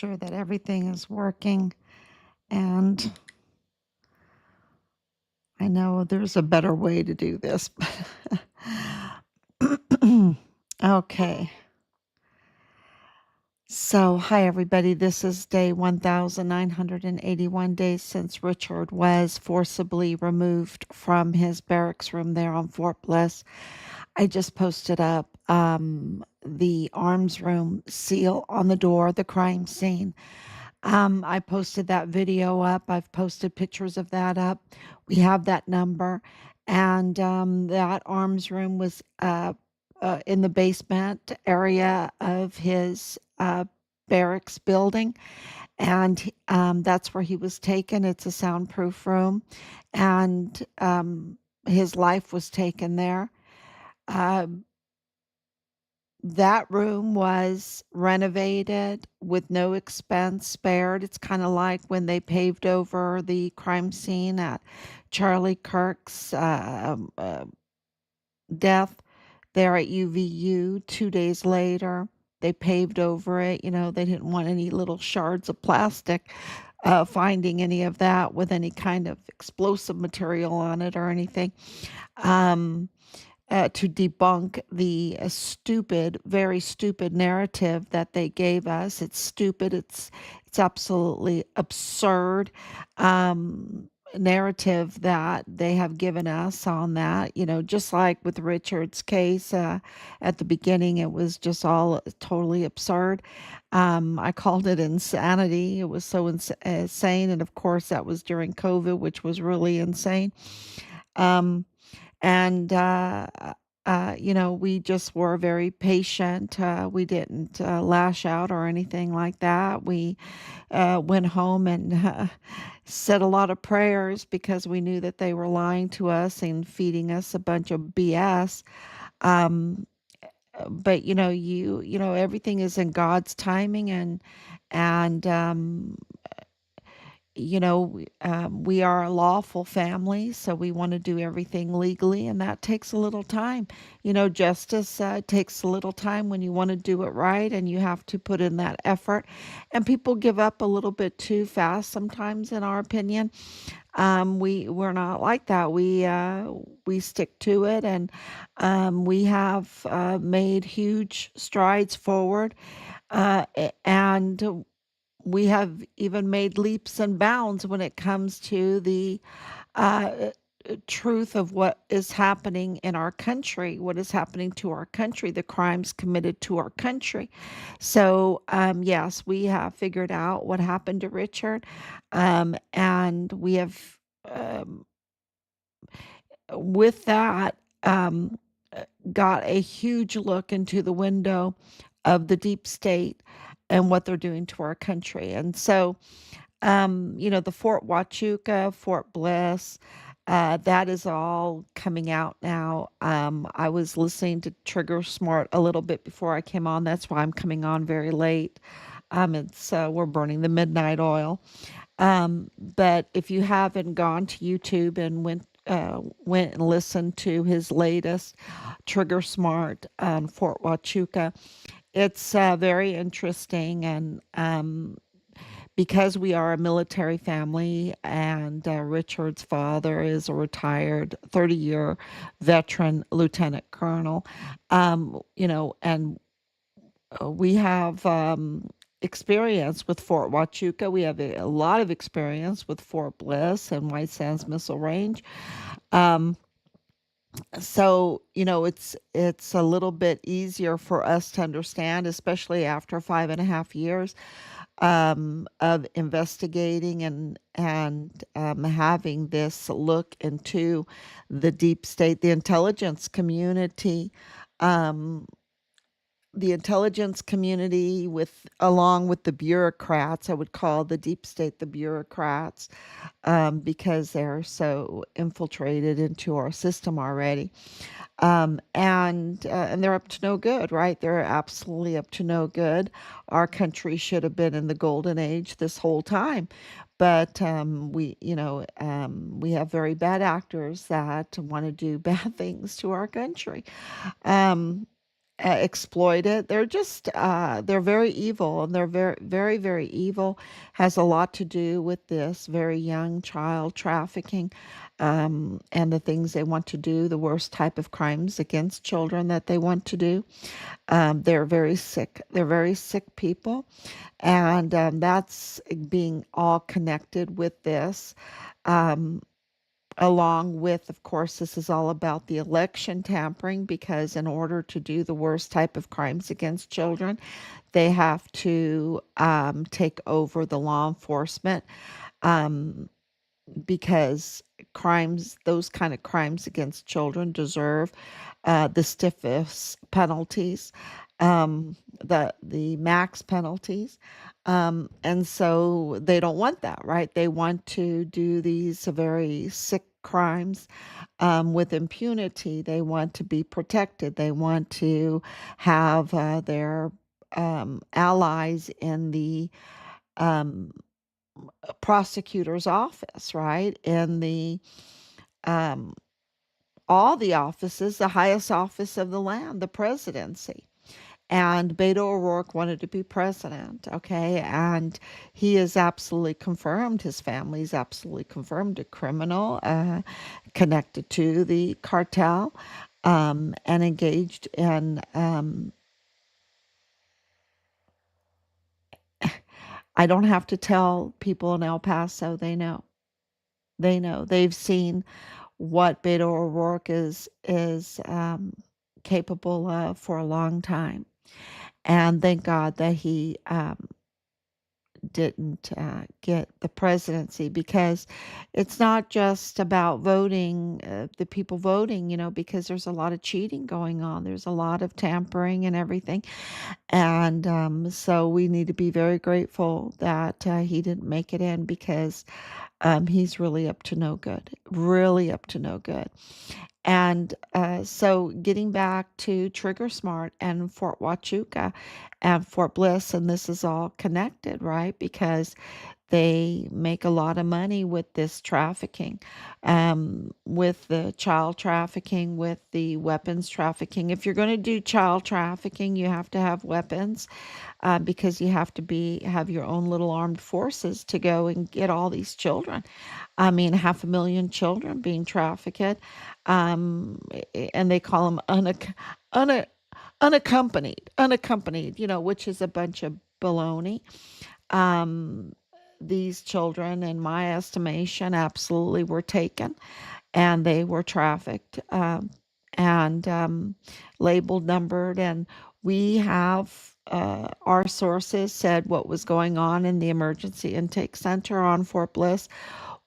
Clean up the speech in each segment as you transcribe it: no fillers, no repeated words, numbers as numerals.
sure that everything is working. And I know there's a better way to do this. Okay. So, hi everybody. This is day 1981 days since Richard was forcibly removed from his barracks room there on Fort Bliss. I just posted up the arms room seal on the door, the crime scene. I posted that video up. I've posted pictures of that up. We have that number. And that arms room was in the basement area of his barracks building. And that's where he was taken. It's a soundproof room. And his life was taken there. Uh, that room was renovated with no expense spared. It's kind of like when they paved over the crime scene at Charlie Kirk's death there at UVU 2 days later. They paved over it. You know, they didn't want any little shards of plastic finding any of that with any kind of explosive material on it or anything. Um, to debunk the stupid, very stupid narrative that they gave us. It's stupid. It's absolutely absurd narrative that they have given us on that. You know, just like with Richard's case at the beginning, it was just all totally absurd. I called it insanity. It was so insane, and of course, that was during COVID, which was really insane. Um, and we just were very patient. We didn't lash out or anything like that. We went home and said a lot of prayers because we knew that they were lying to us and feeding us a bunch of BS. Um, but everything is in God's timing, and we are a lawful family, so we want to do everything legally, and that takes a little time. Justice takes a little time when you want to do it right, and you have to put in that effort. And people give up a little bit too fast sometimes, in our opinion. We're not like that. We stick to it, and we have made huge strides forward, and we have even made leaps and bounds when it comes to the uh, truth of what is happening in our country, what is happening to our country, the crimes committed to our country. So, yes, we have figured out what happened to Richard, and we have, um, with that, got a huge look into the window of the deep state and what they're doing to our country. And so, the Fort Huachuca, Fort Bliss, that is all coming out now. I was listening to Trigger Smart a little bit before I came on. That's why I'm coming on very late. It's we're burning the midnight oil. But if you haven't gone to YouTube and went and listened to his latest Trigger Smart on Fort Huachuca, it's very interesting. And because we are a military family, and Richard's father is a retired 30-year veteran lieutenant colonel, and we have experience with Fort Huachuca. We have a lot of experience with Fort Bliss and White Sands Missile Range. Um, so it's a little bit easier for us to understand, especially after 5.5 years of investigating and having this look into the deep state, the intelligence community. Um, the intelligence community, with along with the bureaucrats. I would call the deep state the bureaucrats, because they're so infiltrated into our system already. And they're up to no good, right? They're absolutely up to no good. Our country should have been in the golden age this whole time, but we have very bad actors that want to do bad things to our country. Um, exploited. They're just they're very evil, and they're very very very evil. Has a lot to do with this very young child trafficking, and the things they want to do, the worst type of crimes against children that they want to do. They're very sick. They're very sick people, and that's being all connected with this. Um, Along with, of course, this is all about the election tampering, because in order to do the worst type of crimes against children, they have to take over the law enforcement, um, because those kind of crimes against children deserve the stiffest penalties, the max penalties, and so they don't want that, right? They want to do these very sick crimes with impunity. They want to be protected. They want to have their allies in the um, prosecutor's office, right? In the um, all the offices, the highest office of the land, the presidency. And Beto O'Rourke wanted to be president, okay? And he is absolutely confirmed. His family is absolutely confirmed a criminal connected to the cartel, and engaged in. I don't have to tell people in El Paso; they know. They know. They've seen what Beto O'Rourke is capable of for a long time, and thank God that he didn't get the presidency, because it's not just about voting, the people voting, because there's a lot of cheating going on. There's a lot of tampering and everything. And so we need to be very grateful that he didn't make it in, because he's really up to no good, really up to no good. And so getting back to Trigger Smart and Fort Huachuca and Fort Bliss, and this is all connected, right? Because they make a lot of money with this trafficking, with the child trafficking, with the weapons trafficking. If you're going to do child trafficking, you have to have weapons, because you have to have your own little armed forces to go and get all these children. I mean, 500,000 children being trafficked, and they call them una- unaccompanied, which is a bunch of baloney. Um, these children, in my estimation, absolutely were taken, and they were trafficked, and labeled, numbered. And we have our sources said what was going on in the emergency intake center on Fort Bliss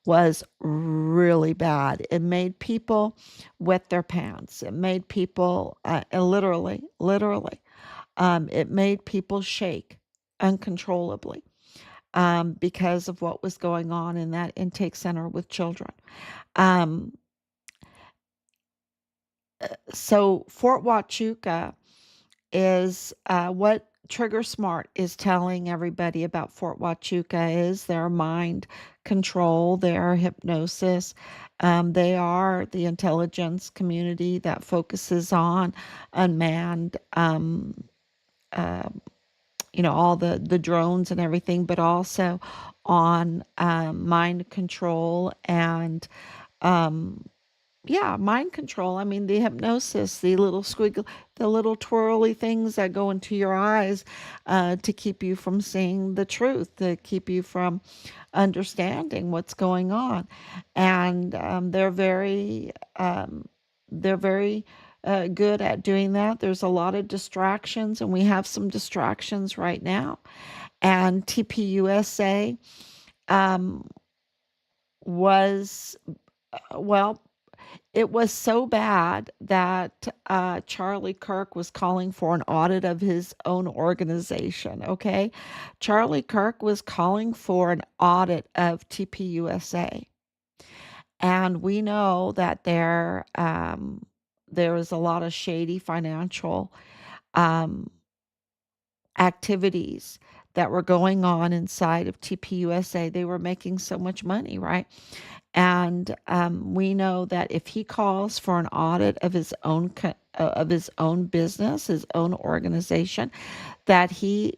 was really bad. It made people wet their pants. It made people literally, it made people shake uncontrollably, because of what was going on in that intake center with children. Um, so Fort Huachuca is what Trigger Smart is telling everybody about Fort Huachuca is their mind control, their hypnosis. They are the intelligence community that focuses on unmanned, uh, all the drones and everything, but also on mind control and um, yeah, mind control. I mean, the hypnosis, the little squiggle, the little twirly things that go into your eyes to keep you from seeing the truth, to keep you from understanding what's going on. And they're very good at doing that. There's a lot of distractions, and we have some distractions right now. And TPUSA um, was, well, it was so bad that Charlie Kirk was calling for an audit of his own organization. Okay. Charlie Kirk was calling for an audit of TPUSA. And we know that there is a lot of shady financial um, activities that were going on inside of TPUSA. They were making so much money, right? And we know that if he calls for an audit of his own of his own business, his own organization, that he's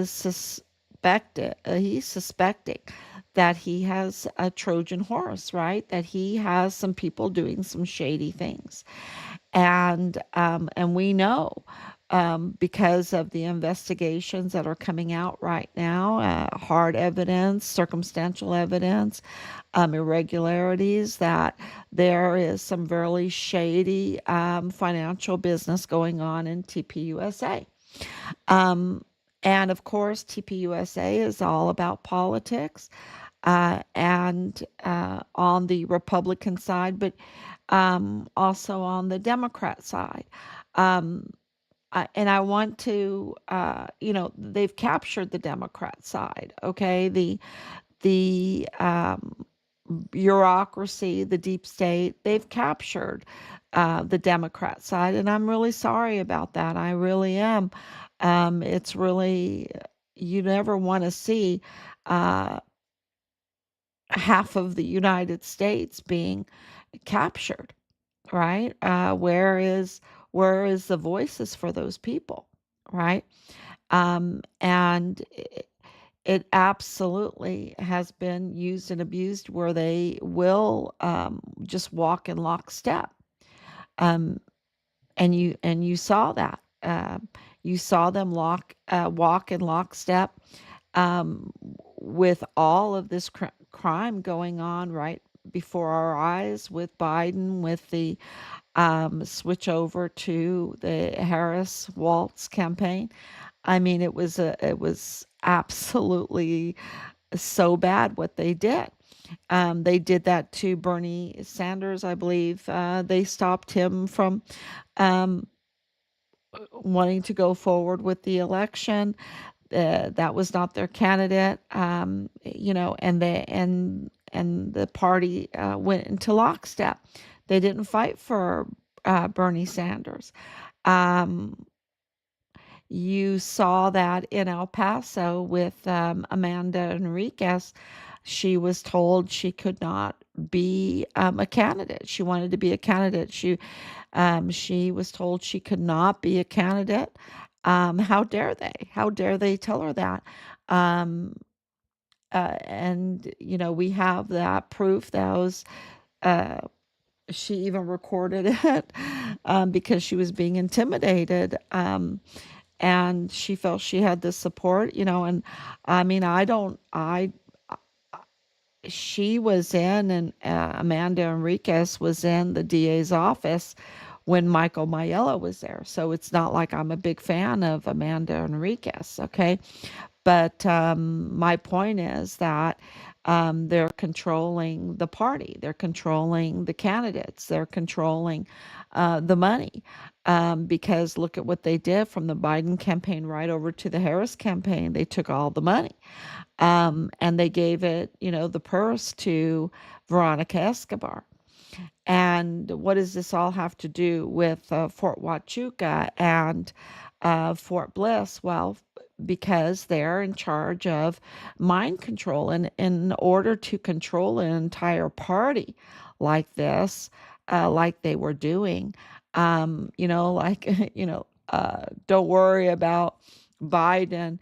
suspecting that he has a Trojan horse, right? That he has some people doing some shady things, and we know, because of the investigations that are coming out right now, hard evidence, circumstantial evidence, irregularities, that there is some very shady financial business going on in TPUSA. Um, and of course, TPUSA is all about politics, and on the Republican side, but also on the Democrat side. Um, and I want to, they've captured the Democrat side. Okay, the bureaucracy, the deep state, they've captured the Democrat side, and I'm really sorry about that. I really am. It's really, you never want to see uh, half of the United States being captured, right? Where is the voices for those people, right? And it absolutely has been used and abused where they will just walk in lockstep. Um, and you saw that. You saw them walk in lockstep um, with all of this crime going on right before our eyes, with Biden, with the switch over to the Harris Waltz campaign. I mean, it was absolutely so bad what they did. They did that to Bernie Sanders, I believe. They stopped him from um, wanting to go forward with the election. That was not their candidate, and the party went into lockstep. They didn't fight for Bernie Sanders. Um, you saw that in El Paso with Amanda Enriquez. She was told she could not be a candidate. She wanted to be a candidate. She was told she could not be a candidate. How dare they? How dare they tell her that? Um, and we have that proof. That was uh, she even recorded it because she was being intimidated. And she felt she had the support, and I mean, I don't, I, she was in, and Amanda Enriquez was in the DA's office when Michael Mayella was there. So it's not like I'm a big fan of Amanda Enriquez, okay? But my point is that they're controlling the party, they're controlling the candidates, they're controlling the money. Because look at what they did from the Biden campaign right over to the Harris campaign. They took all the money, and they gave it, the purse to Veronica Escobar. And what does this all have to do with Fort Huachuca and Fort Bliss? Well, because they're in charge of mind control. And in order to control an entire party like this, like they were doing, like, don't worry about Biden.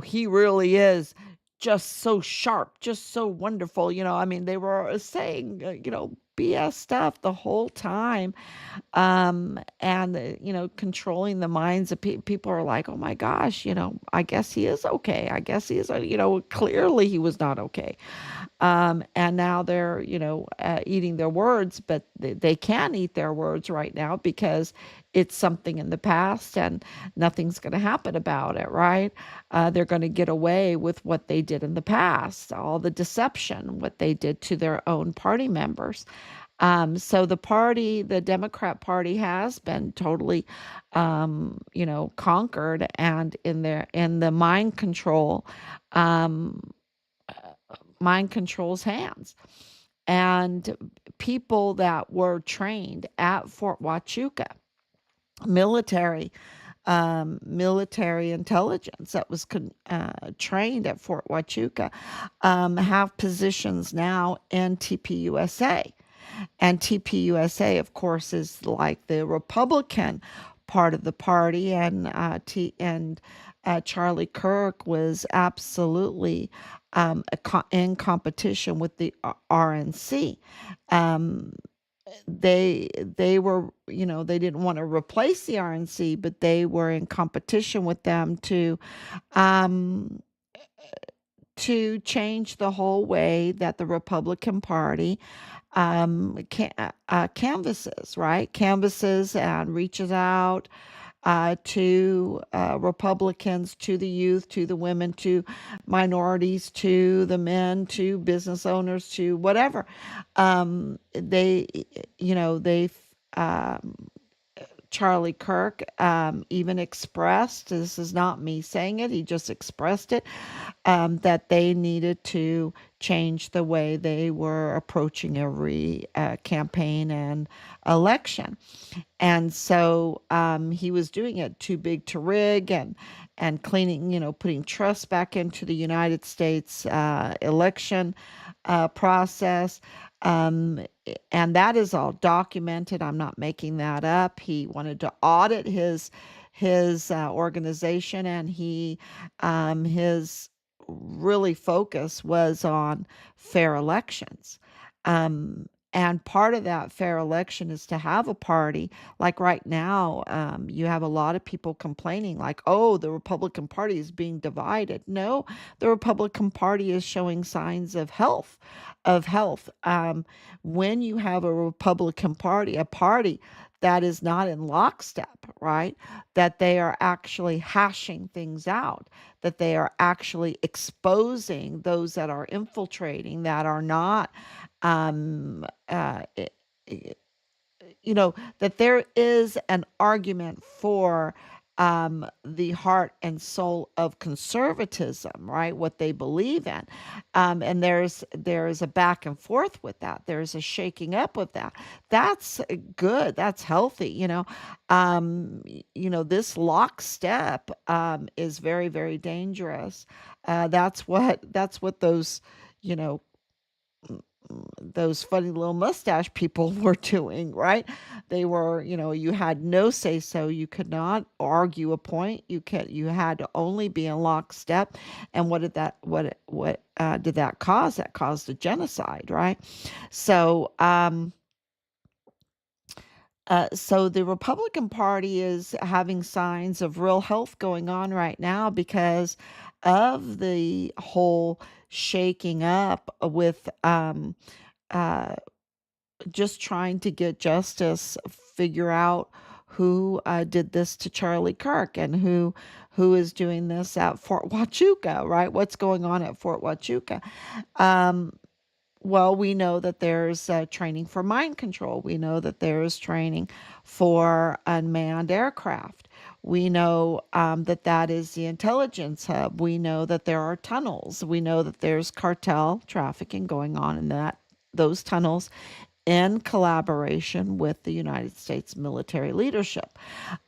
He really is just so sharp, just so wonderful. I mean, they were saying, BS stuff the whole time. And, controlling the minds of people are like, oh my gosh, I guess he is okay. I guess he is, clearly he was not okay. And now they're, eating their words, but they can't eat their words right now because it's something in the past and nothing's going to happen about it, right? They're going to get away with what they did in the past, all the deception, what they did to their own party members. So the Democrat Party has been totally, conquered, and in the um, mind control's hands. And people that were trained at Fort Huachuca, military military intelligence that was trained at Fort Huachuca, have positions now in TPUSA. And TPUSA, of course, is like the Republican part of the party, and Charlie Kirk was absolutely in competition with the RNC. Um, they were, they didn't want to replace the RNC, but they were in competition with them um, to change the whole way that the Republican Party canvasses, right? Canvasses and reaches out to Republicans, to the youth, to the women, to minorities, to the men, to business owners, to whatever. They, they, um, Charlie Kirk even expressed, this is not me saying it, he just expressed it, that they needed to change the way they were approaching every campaign and election. And so he was doing it too big to rig, and cleaning, putting trust back into the United States election process. Um, and that is all documented. I'm not making that up. He wanted to audit his organization, and his really focus was on fair elections. Um, and part of that fair election is to have a party. Like right now, you have a lot of people complaining, like, oh, the Republican Party is being divided. No, the Republican Party is showing signs of health. When you have a Republican Party, a party that is not in lockstep, right? That they are actually hashing things out, that they are actually exposing those that are infiltrating, that are not um, uh, that there is an argument for the heart and soul of conservatism, right? What they believe in, and there's a back and forth with that. There's a shaking up of that. That's good. That's healthy. This lockstep is very, very dangerous. That's what you know those funny little mustache people were doing, right? They were, you had no say so. You could not argue a point. You had to only be in lockstep. And what did that cause? That caused a genocide, right? So, so the Republican Party is having signs of real health going on right now because of the whole shaking up with uh, just trying to get justice, figure out who did this to Charlie Kirk, and who is doing this at Fort Huachuca, right? What's going on at Fort Huachuca? Um, well, we know that there's training for mind control. We know that there's training for unmanned aircraft. We know that is the intelligence hub. We know that there are tunnels. We know that there's cartel trafficking going on in those tunnels in collaboration with the United States military leadership.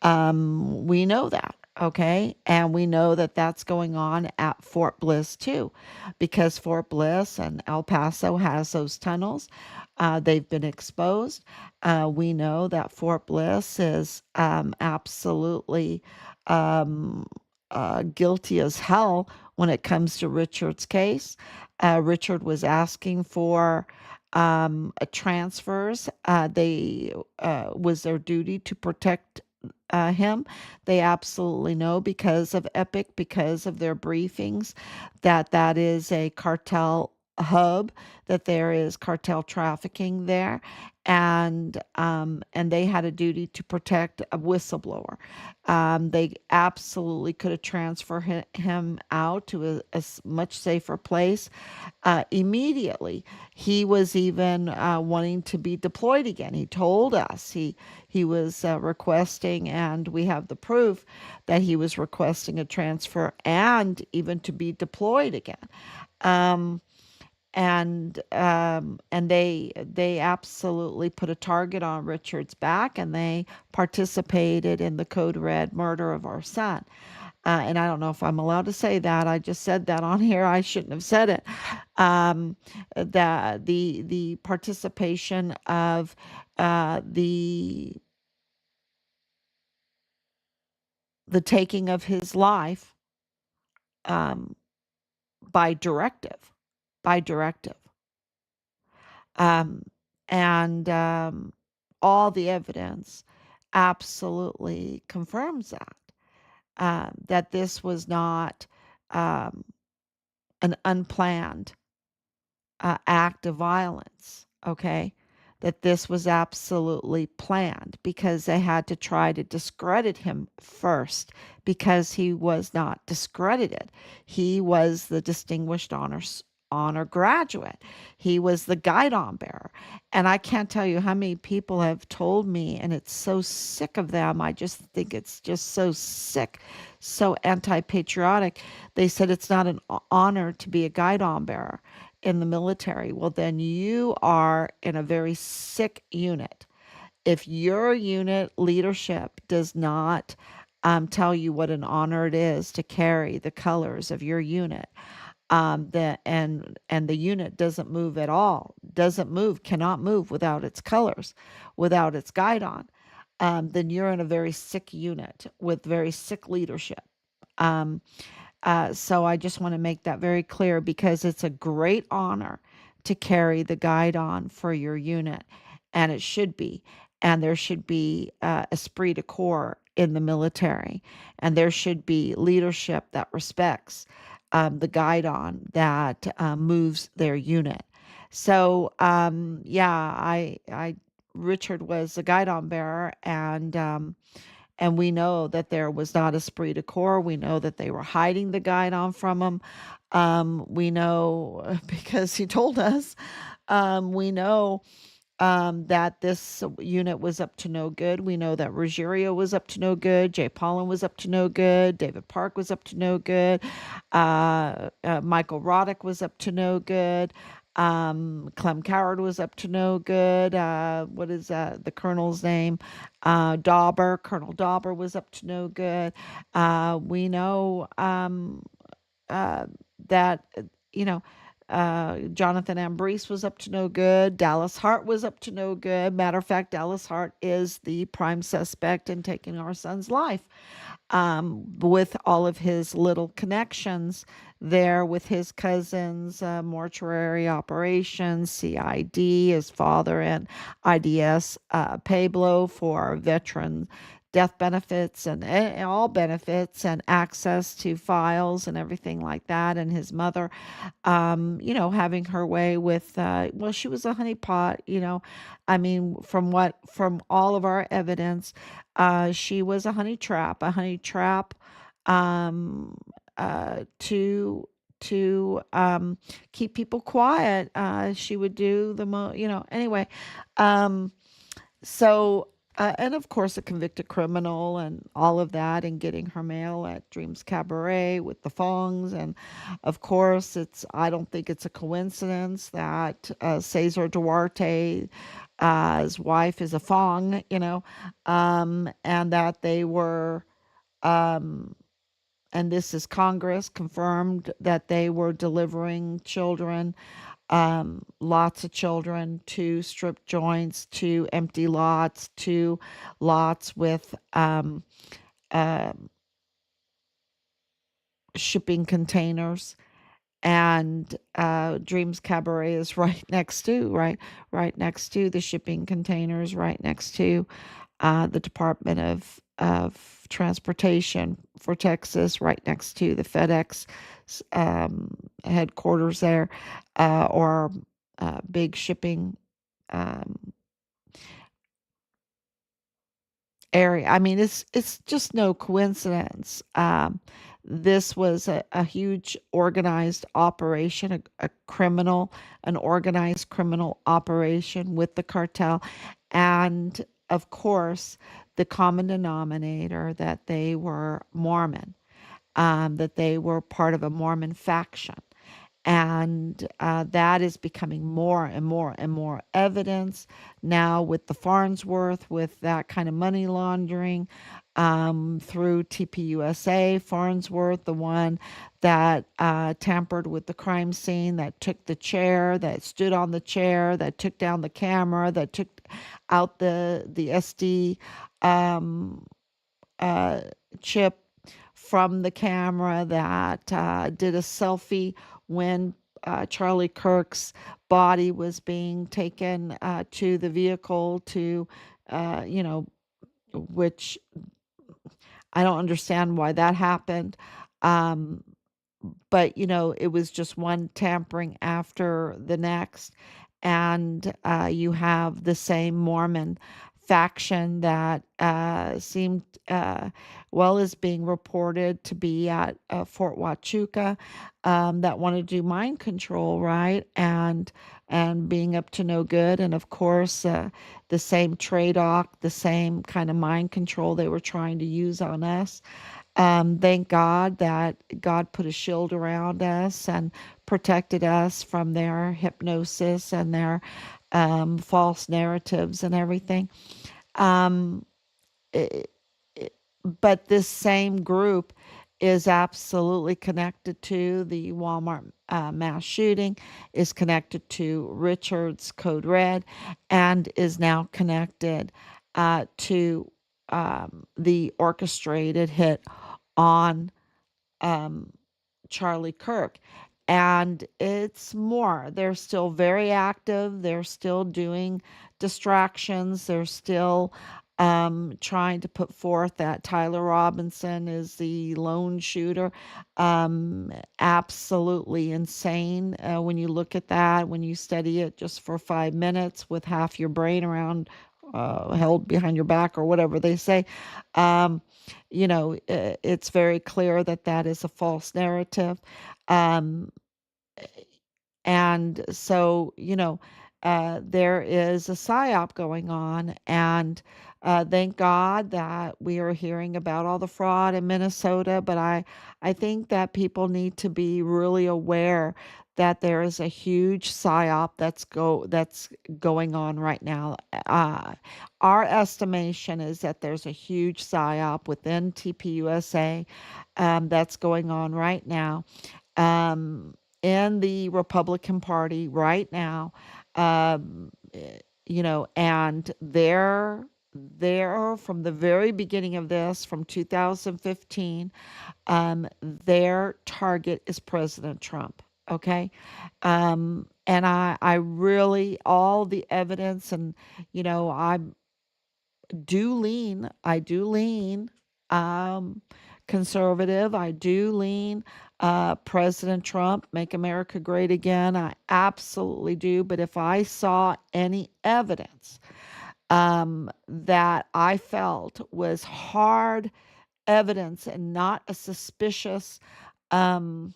We know that, okay? And we know that that's going on at Fort Bliss too, because Fort Bliss and El Paso has those tunnels. They've been exposed. We know that Fort Bliss is absolutely um, guilty as hell when it comes to Richard's case. Richard was asking for transfers. They was their duty to protect him. They absolutely know, because of Epic, because of their briefings, that is a cartel hub, that there is cartel trafficking there, and they had a duty to protect a whistleblower. They absolutely could have transferred him out to a much safer place immediately. He was even wanting to be deployed again. He told us he was requesting, and we have the proof that he was requesting a transfer and even to be deployed again. Um, And they absolutely put a target on Richard's back, and they participated in the code red murder of our son. And I don't know if I'm allowed to say that. I just said that on here. I shouldn't have said it. Um, the participation of the taking of his life, um, by directive, by directive, um, and all the evidence absolutely confirms that, that this was not, um, an unplanned act of violence, okay? That this was absolutely planned because they had to try to discredit him first because he was not discredited. He was the distinguished honor graduate. He was the guidon bearer. And I can't tell you how many people have told me, and it's so sick of them. I just think it's just so sick, so anti patriotic. They said it's not an honor to be a guidon bearer in the military. Well, then you are in a very sick unit. If your unit leadership does not tell you what an honor it is to carry the colors of your unit, and the unit doesn't move at all, doesn't move, cannot move without its colors, without its guidon, then you're in a very sick unit with very sick leadership. Um, so I just want to make that very clear because it's a great honor to carry the guidon for your unit, and it should be. And there should be esprit de corps in the military, and there should be leadership that respects the guidon that moves their unit. So yeah, Richard was a guidon bearer, and we know that there was not esprit de corps. We know that they were hiding the guidon from him. We know because he told us. We know that this unit was up to no good. We know that Ruggiero was up to no good. Jay Pollan was up to no good. David Park was up to no good. Michael Roddick was up to no good. Clem Coward was up to no good. What is the colonel's name? Colonel Dauber was up to no good. We know uh, that, you know, Jonathan Ambrose was up to no good. Dallas Hart was up to no good. Matter of fact, Dallas Hart is the prime suspect in taking our son's life, with all of his little connections there with his cousins, mortuary operations, CID, his father, and IDS Pablo for veteran death benefits and all benefits and access to files and everything like that, and his mother, having her way with, well, she was a honeypot, I mean, from all of our evidence, she was a honey trap, um, to keep people quiet. She would do anyway. Um, so, and of course, a convicted criminal and all of that, and getting her mail at Dreams Cabaret with the Fongs. And of course, I don't think it's a coincidence that Cesar Duarte, his wife, is a Fong, and that they were, um, and this is Congress confirmed that they were delivering children, lots of children, to strip joints, to empty lots, to lots with uh, shipping containers. And Dreams Cabaret is right next to the shipping containers, right next to the Department of Transportation for Texas, right next to the FedEx headquarters there, or big shipping um, area. I mean, it's just no coincidence. This was a huge organized operation, an organized criminal operation with the cartel, and of course, the common denominator that they were Mormon, that they were part of a Mormon faction, And that is becoming more and more and more evidence now with the Farnsworth, with that kind of money laundering through TPUSA. Farnsworth, the one that tampered with the crime scene, that took the chair, that stood on the chair, that took down the camera, that took out the SD um, uh, chip from the camera, that did a selfie when Charlie Kirk's body was being taken to the vehicle to, you know, which I don't understand why that happened. Um, but it was just one tampering after the next. And you have the same Mormon faction that seemed, well, is being reported to be at Fort Huachuca, that want to do mind control, right? And being up to no good. And of course, the same trade-off, the same kind of mind control they were trying to use on us. Thank God that God put a shield around us and protected us from their hypnosis and their false narratives and everything. Um, it, but this same group is absolutely connected to the Walmart mass shooting, is connected to Richard's Code Red, and is now connected to the orchestrated hit on um, Charlie Kirk. And it's more. They're still very active. They're still doing distractions. They're still trying to put forth that Tyler Robinson is the lone shooter. Absolutely insane when you look at that, when you study it just for 5 minutes with half your brain around, held behind your back or whatever they say. Um, it's very clear that that is a false narrative. Um, and so, there is a psyop going on. And thank God that we are hearing about all the fraud in Minnesota. But I think that people need to be really aware that there is a huge psyop that's going on right now. Our estimation is that there's a huge psyop within TPUSA that's going on right now, um, in the Republican Party right now. And they're from the very beginning of this, from 2015, their target is President Trump. Okay. And I really, all the evidence, and, I do lean um, conservative. I do lean President Trump, make America great again. I absolutely do. But if I saw any evidence that I felt was hard evidence and not a suspicious, um,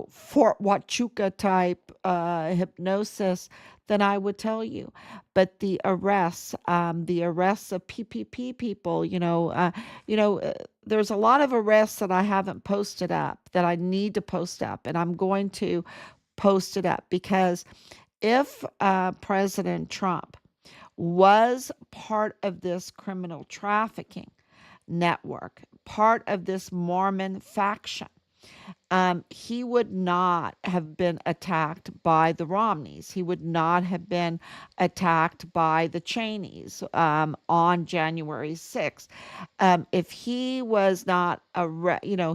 Fort Huachuca type hypnosis, then I would tell you. But the arrests of PPP people, there's a lot of arrests that I haven't posted up that I need to post up, and I'm going to post it up because if President Trump was part of this criminal trafficking network, part of this Mormon faction, he would not have been attacked by the Romneys. He would not have been attacked by the Cheneys on January 6th. If he was not,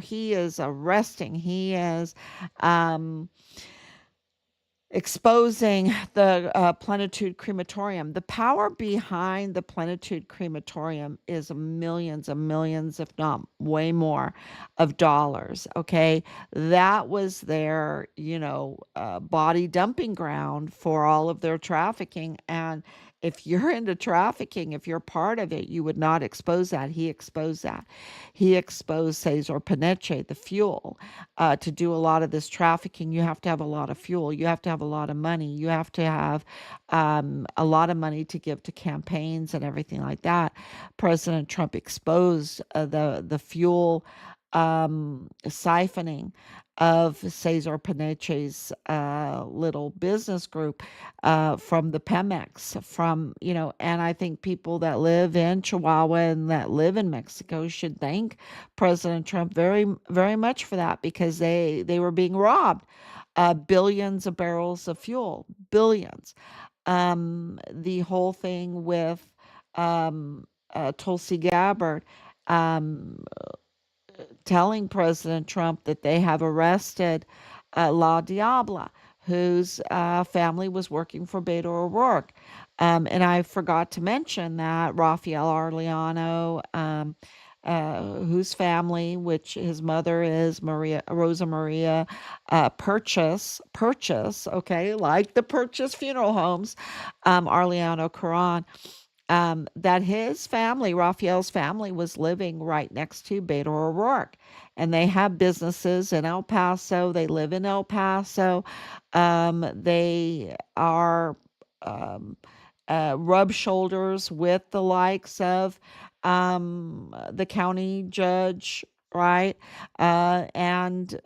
he is arresting, he is um, exposing the Plenitude Crematorium. The power behind the Plenitude Crematorium is millions and millions, if not way more, of dollars. Okay. That was their, body dumping ground for all of their trafficking. And if you're into trafficking, if you're part of it, you would not expose that. He exposed that. He exposed Cesar Peniche, the fuel. To do a lot of this trafficking, you have to have a lot of fuel. You have to have a lot of money. You have to have a lot of money to give to campaigns and everything like that. President Trump exposed the fuel siphoning of Cesar Paneche's little business group from the Pemex, and I think people that live in Chihuahua and that live in Mexico should thank President Trump very, very much for that because they were being robbed. Billions of barrels of fuel, billions. The whole thing with Tulsi Gabbard. Um, Telling President Trump that they have arrested La Diabla, whose family was working for Beto O'Rourke. And I forgot to mention that Rafael Arellano, whose family, which his mother is Rosa Maria Purchase, okay, like the Purchase Funeral Homes, Arellano Caron, that his family, Raphael's family, was living right next to Beto O'Rourke. And they have businesses in El Paso. They live in El Paso. They are um, rub shoulders with the likes of the county judge, right? And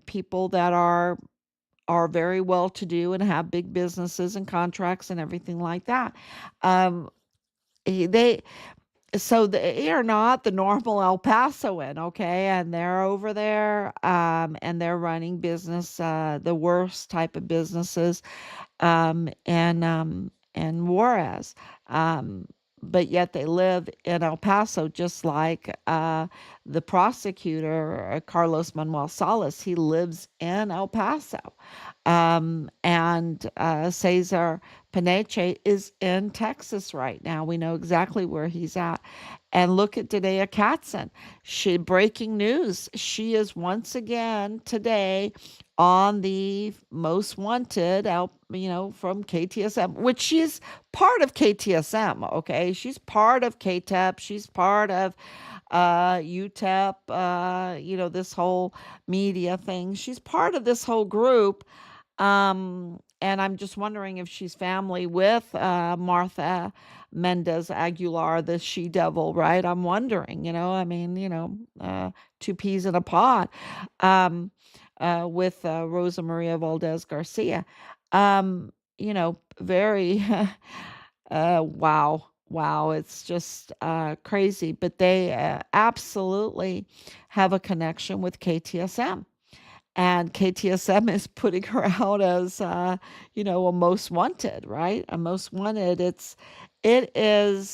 people that are very well to do and have big businesses and contracts and everything like that. Um, they they are not the normal El Pasoan, okay? And they're over there, and they're running business, the worst type of businesses, and Juarez. Um, but yet they live in El Paso, just like the prosecutor, Carlos Manuel Salas. He lives in El Paso. And Cesar Paneche is in Texas right now. We know exactly where he's at. And look at Dania Katzen. Breaking news. She is once again today on the most wanted out, from KTSM, which she's part of KTSM. Okay. She's part of KTEP. She's part of UTEP, this whole media thing. She's part of this whole group. And I'm just wondering if she's family with Martha Mendez Aguilar, the she devil, right? I'm wondering, I mean, two peas in a pod, with Rosa Maria Valdez Garcia. Very, wow. Wow, it's just crazy. But they absolutely have a connection with KTSM, and KTSM is putting her out as a most wanted, right? A most wanted. It is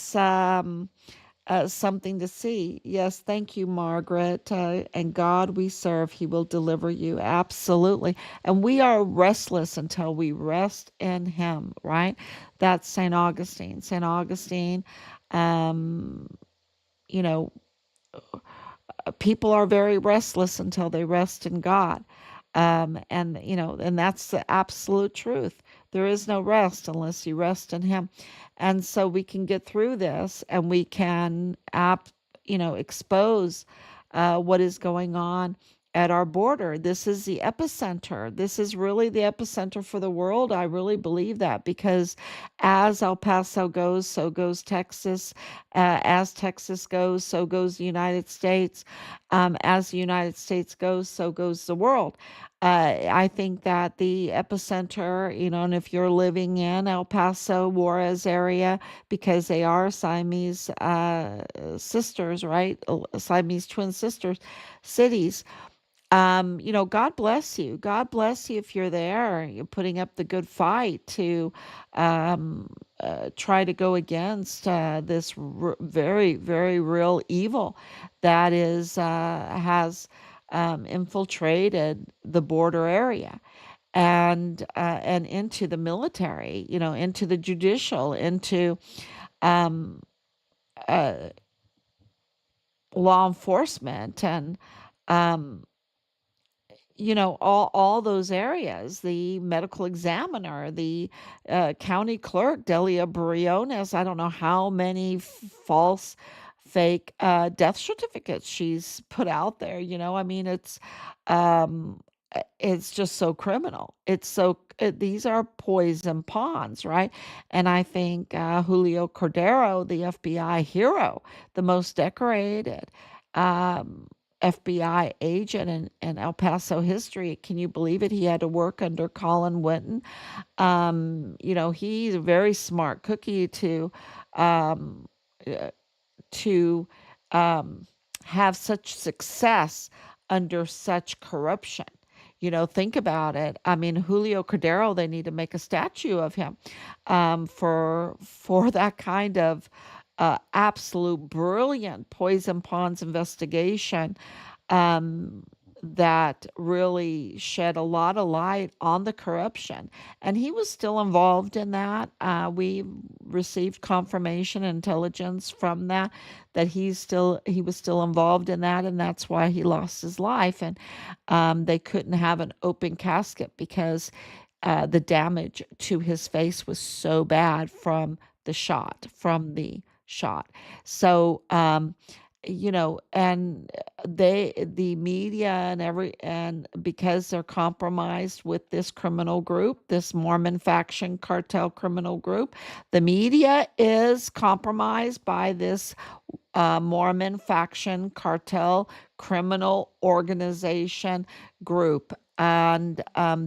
something to see. Yes, thank you, Margaret. And God we serve; He will deliver you absolutely. And we are restless until we rest in Him, right? That's Saint Augustine. Saint Augustine. Um, you know, People are very restless until they rest in God. And that's the absolute truth. There is no rest unless you rest in Him. And so we can get through this and we can, expose what is going on at our border. This is the epicenter. This is really the epicenter for the world. I really believe that because as El Paso goes, so goes Texas. As Texas goes, so goes the United States. As the United States goes, so goes the world. I think that the epicenter, and if you're living in El Paso, Juarez area, because they are Siamese sisters, right? Siamese twin sisters cities. God bless you. God bless you if you're there. You're putting up the good fight to um, try to go against this very, very real evil that has infiltrated the border area and into the military, into the judicial, into um, uh, law enforcement, and um, all those areas, the medical examiner, the county clerk, Delia Briones. I don't know how many false, fake death certificates she's put out there. I mean, um, it's just so criminal. These are poison pawns, right? And I think Julio Cordero, the FBI hero, the most decorated. Um, FBI agent in El Paso history. Can you believe it? He had to work under Colin Winton. He's a very smart cookie um, uh, to um, have such success under such corruption. Think about it. I mean, Julio Cordero, they need to make a statue of him for that kind of absolute brilliant poison ponds investigation um, that really shed a lot of light on the corruption. And he was still involved in that. We received confirmation intelligence from that he was still involved in that, and that's why he lost his life. And they couldn't have an open casket because the damage to his face was so bad from the shot. So, and the media and because they're compromised with this criminal group, this Mormon faction cartel criminal group, the media is compromised by this Mormon faction cartel criminal organization group. And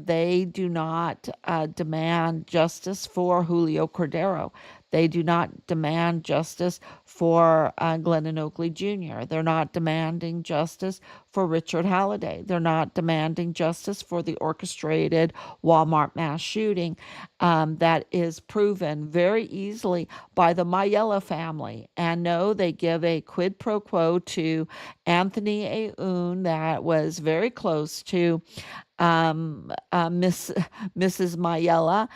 they do not demand justice for Julio Cordero. They do not demand justice for Glennon Oakley Jr. They're not demanding justice for Richard Halliday. They're not demanding justice for the orchestrated Walmart mass shooting that is proven very easily by the Mayella family. And no, they give a quid pro quo to Anthony Aoun that was very close to Mrs. Mayella,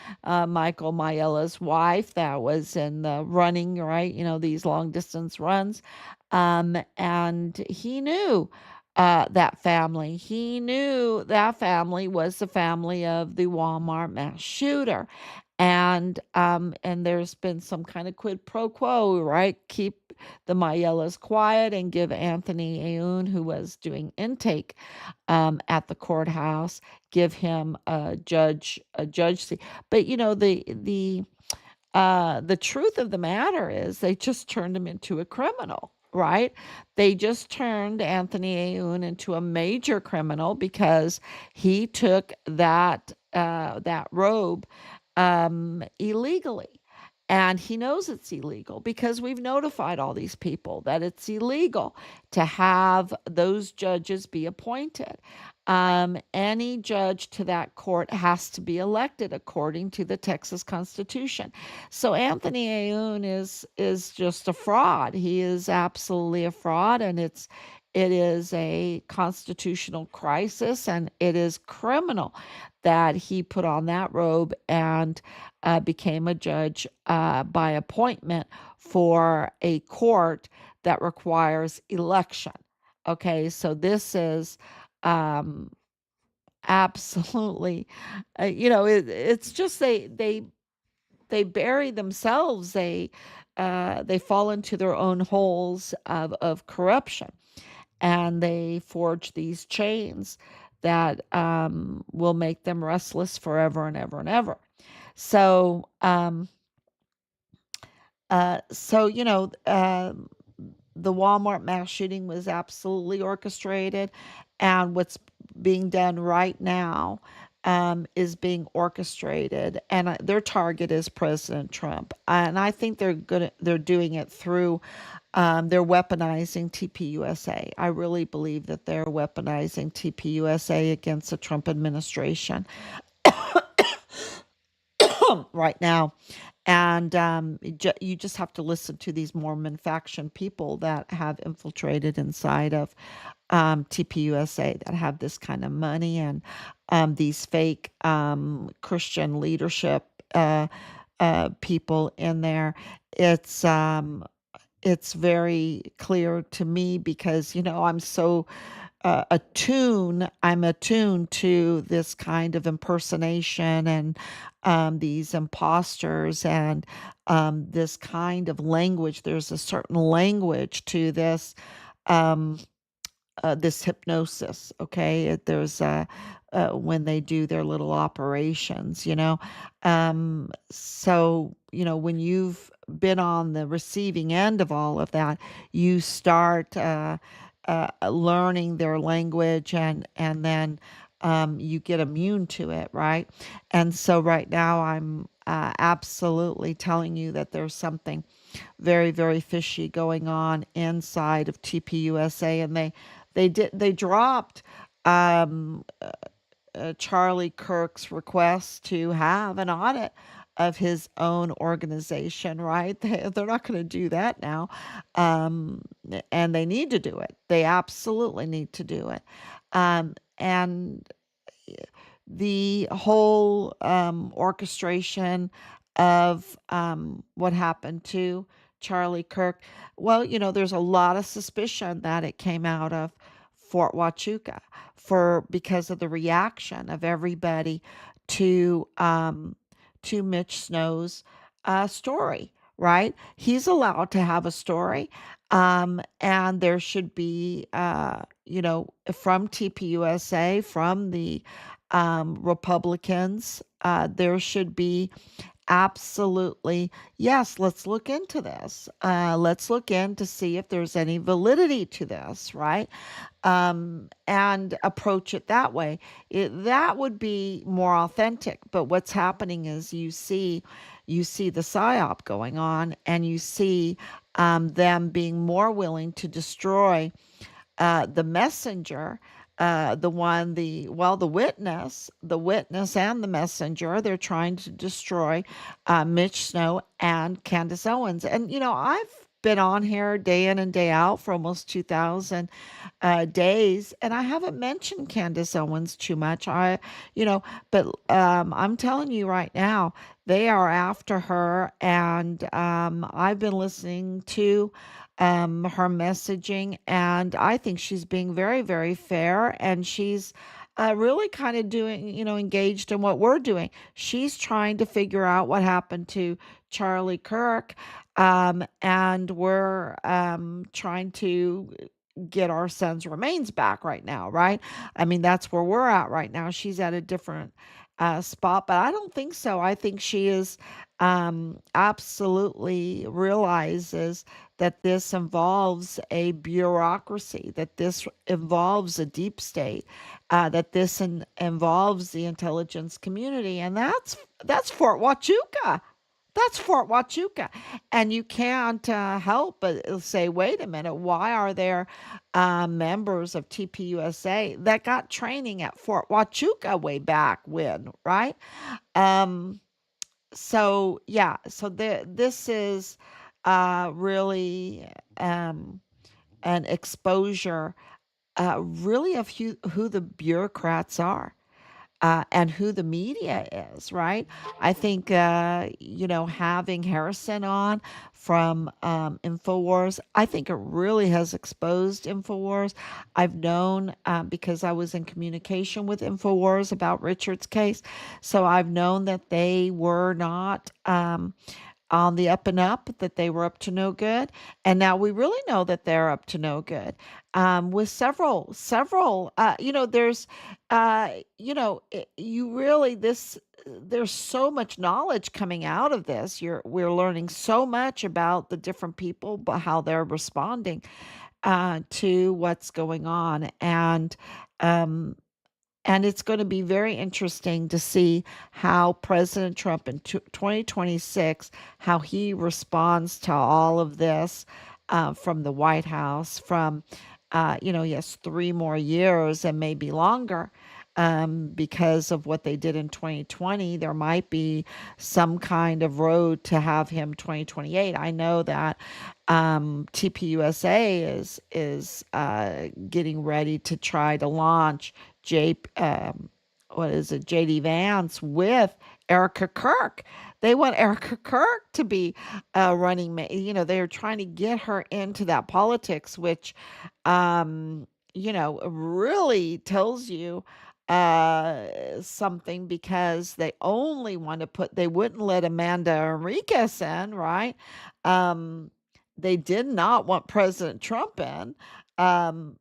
Michael Mayella's wife, that was in the running, right? These long distance runs. And he knew that family. He knew that family was the family of the Walmart mass shooter. And there's been some kind of quid pro quo, right? Keep the Mayellas quiet and give Anthony Aoun, who was doing intake at the courthouse, give him a judge seat. But the truth of the matter is they just turned him into a criminal, right? They just turned Anthony Aoun into a major criminal because he took that robe illegally. And he knows it's illegal because we've notified all these people that it's illegal to have those judges be appointed. Any judge to that court has to be elected according to the Texas Constitution. So Anthony Aoun is just a fraud. He is absolutely a fraud, and it is a constitutional crisis, and it is criminal that he put on that robe and became a judge by appointment for a court that requires election. Okay, so this is um, absolutely, it's just they bury themselves. They fall into their own holes of corruption, and they forge these chains that will make them restless forever and ever and ever. So, the Walmart mass shooting was absolutely orchestrated, and what's being done right now is being orchestrated, and their target is President Trump. And I think they're doing it through they're weaponizing TPUSA. I really believe that they're weaponizing TPUSA against the Trump administration right now. And you just have to listen to these Mormon faction people that have infiltrated inside of TPUSA, that have this kind of money, and these fake Christian leadership people in there. It's um, it's very clear to me because I'm attuned to this kind of impersonation and these imposters and this kind of language. There's a certain language to um, this hypnosis. Okay, there's when they do their little operations, so when you've been on the receiving end of all of that, you start learning their language, and then you get immune to it, right? And so right now I'm absolutely telling you that there's something very, very fishy going on inside of TPUSA, and they dropped um, Charlie Kirk's request to have an audit of his own organization, right? They're not going to do that now. Um, and they need to do it. They absolutely need to do it. And the whole orchestration of what happened to Charlie Kirk. Well, there's a lot of suspicion that it came out of Fort Huachuca for because of the reaction of everybody to um, to Mitch Snow's story. Right? He's allowed to have a story, and there should be, from TPUSA, from the Republicans. There should be absolutely, yes, let's look into this. Let's look in to see if there's any validity to this, right? And approach it that way. That would be more authentic. But what's happening is you see the psyop going on, and you see them being more willing to destroy the messenger, the one, the witness and the messenger. They're trying to destroy Mitch Snow and Candace Owens. And, I've been on here day in and day out for almost 2,000 days, and I haven't mentioned Candace Owens too much. But I'm telling you right now, they are after her, and I've been listening to her messaging, and I think she's being very, very fair, and she's really kind of doing, engaged in what we're doing. She's trying to figure out what happened to Charlie Kirk, and we're trying to get our son's remains back right now, right? I mean, that's where we're at right now. She's at a different spot, but I don't think so. I think she is absolutely realizes that this involves a bureaucracy, that this involves a deep state, that this involves the intelligence community, and that's Fort Huachuca. That's Fort Huachuca. And you can't help but say, wait a minute, why are there members of TPUSA that got training at Fort Huachuca way back when, right? Um, this is really an exposure, really, of who the bureaucrats are, and who the media is, right? I think, having Harrison on from InfoWars, I think it really has exposed InfoWars. I've known, because I was in communication with InfoWars about Richard's case, so I've known that they were not on the up and up, that they were up to no good. And now we really know that they're up to no good. With several, you really, there's so much knowledge coming out of this. We're learning so much about the different people, but how they're responding to what's going on. Um, and it's going to be very interesting to see how President Trump in 2026, how he responds to all of this from the White House, from, he has 3 more years and maybe longer, because of what they did in 2020. There might be some kind of road to have him 2028. I know that TPUSA is getting ready to try to launch J what is it, JD Vance with Erica Kirk. They want Erica Kirk to be running. They're trying to get her into that politics, which, really tells you something, because they wouldn't let Amanda Enriquez in, right? Um, they did not want President Trump in. Um,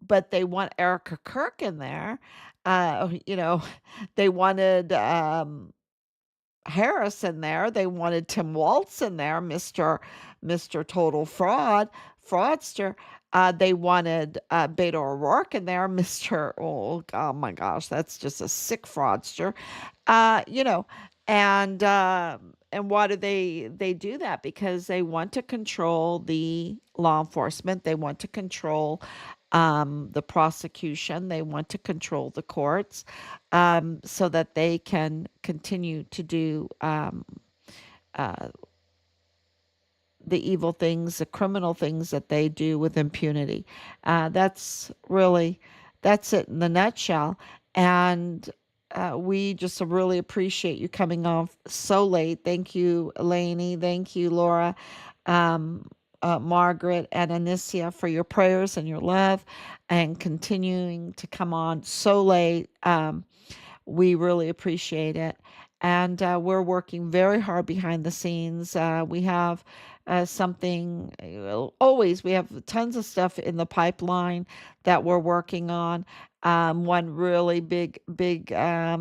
but they want Erica Kirk in there. They wanted Harris in there. They wanted Tim Waltz in there, Mr. Total Fraudster. They wanted Beto O'Rourke in there, Mr. Oh my gosh, that's just a sick fraudster. You know, and why do they do that? Because they want to control the law enforcement. They want to control the prosecution. They want to control the courts, so that they can continue to do uh, the evil things, the criminal things that they do with impunity. That's really, that's it in the nutshell. And we just really appreciate you coming on so late. Thank you, Lainey. Thank you, Laura, um, Margaret, and Anicia for your prayers and your love and continuing to come on so late. We really appreciate it. And we're working very hard behind the scenes. We have something, always, we have tons of stuff in the pipeline that we're working on. One really big, uh,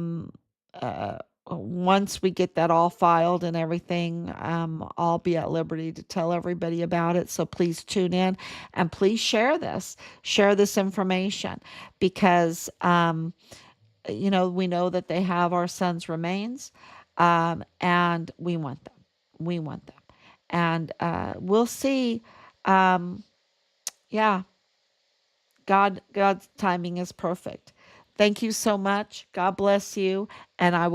once we get that all filed and everything, I'll be at liberty to tell everybody about it. So please tune in and please share this information because, we know that they have our son's remains, and we want them. We want them. And we'll see. Um, yeah, God's timing is perfect. Thank you so much. God bless you. And I will